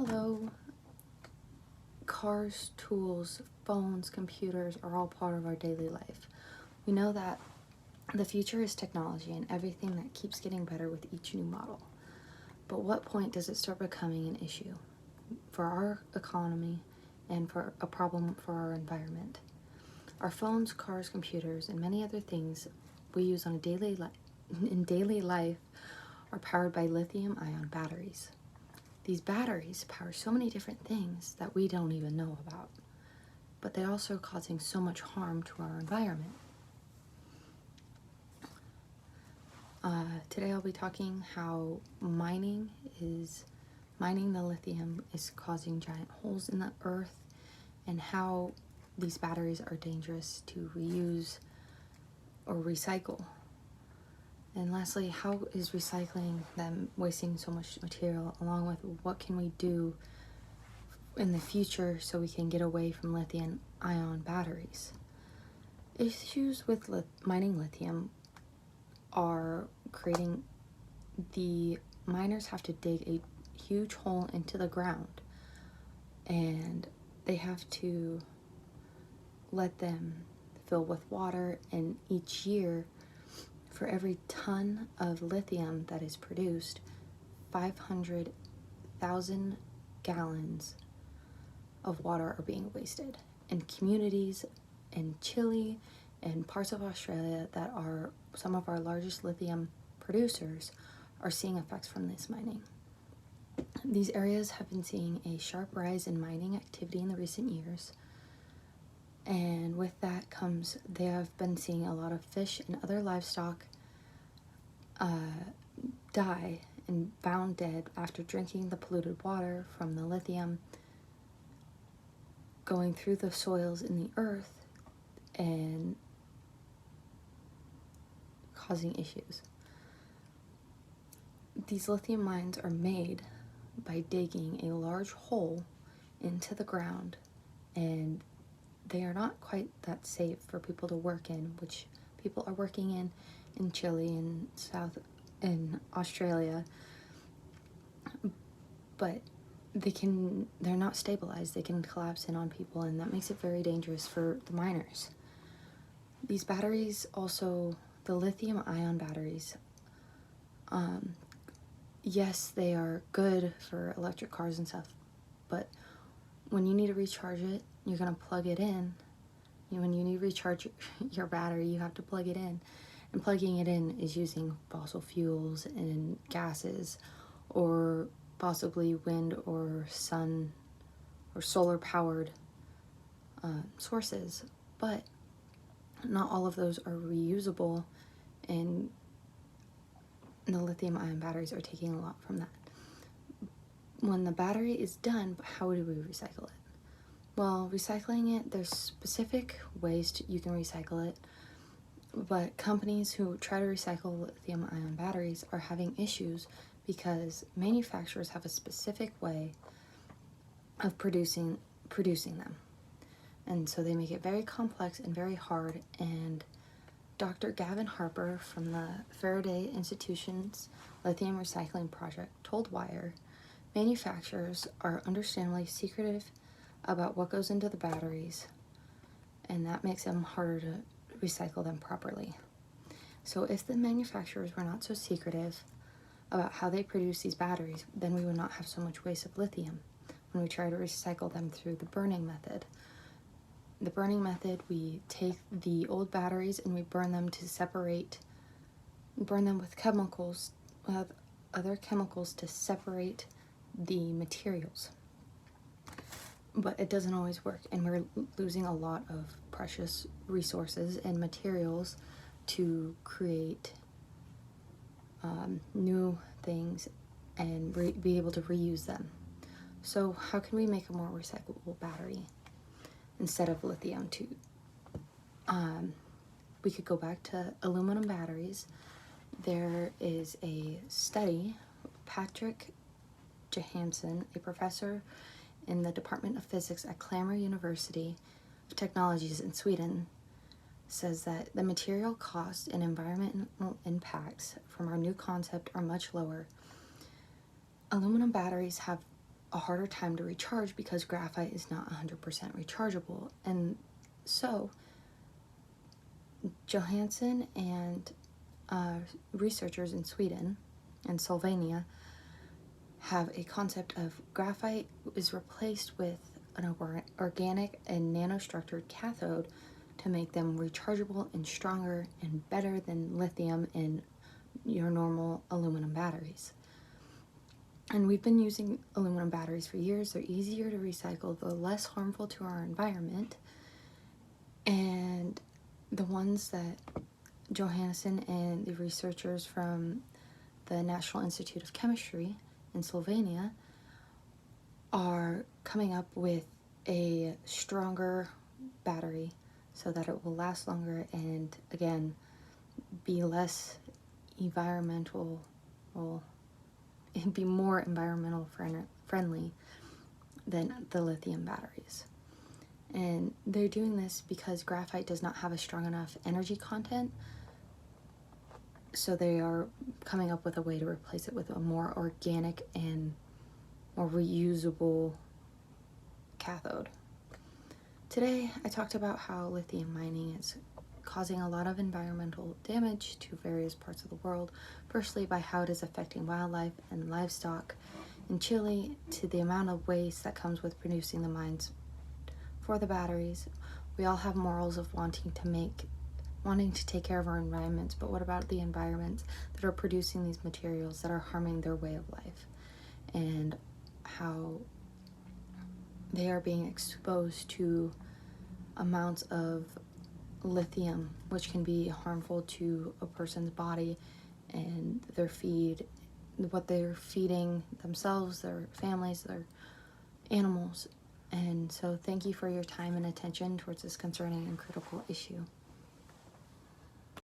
Hello. Cars, tools, phones, computers are all part of our daily life. We know that the future is technology and everything that keeps getting better with each new model. But what point does it start becoming an issue for our economy and for a problem for our environment? Our phones, cars, computers, and many other things we use on in daily life are powered by lithium-ion batteries. These batteries power so many different things that we don't even know about, but they also are causing so much harm to our environment. Today I'll be talking how mining the lithium is causing giant holes in the earth, and how these batteries are dangerous to reuse or recycle. And lastly, how is recycling them wasting so much material, along with what can we do in the future so we can get away from lithium-ion batteries. Issues with mining lithium are creating the miners have to dig a huge hole into the ground, and they have to let them fill with water, and each year for every ton of lithium that is produced, 500,000 gallons of water are being wasted. And communities in Chile and parts of Australia that are some of our largest lithium producers are seeing effects from this mining. These areas have been seeing a sharp rise in mining activity in the recent years. And with that comes, they have been seeing a lot of fish and other livestock die and found dead after drinking the polluted water from the lithium going through the soils in the earth and causing issues. These lithium mines are made by digging a large hole into the ground, and they are not quite that safe for people to work in, which people are working in Chile and in Australia, but they're not stabilized. They can collapse in on people, and that makes it very dangerous for the miners. These batteries also, the lithium-ion batteries, yes, they are good for electric cars and stuff, but when you need to recharge it, you're going to plug it in. When you need to recharge your battery, you have to plug it in. And plugging it in is using fossil fuels and gases, or possibly wind or sun or solar powered sources. But not all of those are reusable, and the lithium-ion batteries are taking a lot from that. When the battery is done, how do we recycle it? Well, recycling it, there's specific ways you can recycle it, but companies who try to recycle lithium-ion batteries are having issues because manufacturers have a specific way of producing them. And so they make it very complex and very hard, and Dr. Gavin Harper from the Faraday Institution's Lithium Recycling Project told Wire, manufacturers are understandably secretive about what goes into the batteries, and that makes them harder to recycle them properly. So if the manufacturers were not so secretive about how they produce these batteries, then we would not have so much waste of lithium when we try to recycle them through the burning method. The burning method, we take the old batteries and we burn them with chemicals, other chemicals to separate the materials. But it doesn't always work, and we're losing a lot of precious resources and materials to create new things and be able to reuse them. So how can we make a more recyclable battery instead of lithium too? We could go back to aluminum batteries. There is a study, Patrick Johansson, a professor in the Department of Physics at Chalmers University of Technologies in Sweden, says that the material cost and environmental impacts from our new concept are much lower. Aluminum batteries have a harder time to recharge because graphite is not 100% rechargeable. And so Johansson and researchers in Sweden and Slovenia have a concept of graphite is replaced with an organic and nanostructured cathode to make them rechargeable and stronger and better than lithium in your normal aluminum batteries. And we've been using aluminum batteries for years. They're easier to recycle, they're less harmful to our environment. And the ones that Johansson and the researchers from the National Institute of Chemistry in Slovenia are coming up with a stronger battery so that it will last longer and, again, be less environmental, well, it'd be more environmental friendly than the lithium batteries. And they're doing this because graphite does not have a strong enough energy content, so they are coming up with a way to replace it with a more organic and more reusable cathode. Today, I talked about how lithium mining is causing a lot of environmental damage to various parts of the world. Firstly, by how it is affecting wildlife and livestock in Chile, to the amount of waste that comes with producing the mines for the batteries. We all have morals of wanting to take care of our environments, but what about the environments that are producing these materials that are harming their way of life, and how they are being exposed to amounts of lithium, which can be harmful to a person's body and what they're feeding themselves, their families, their animals. And so thank you for your time and attention towards this concerning and critical issue.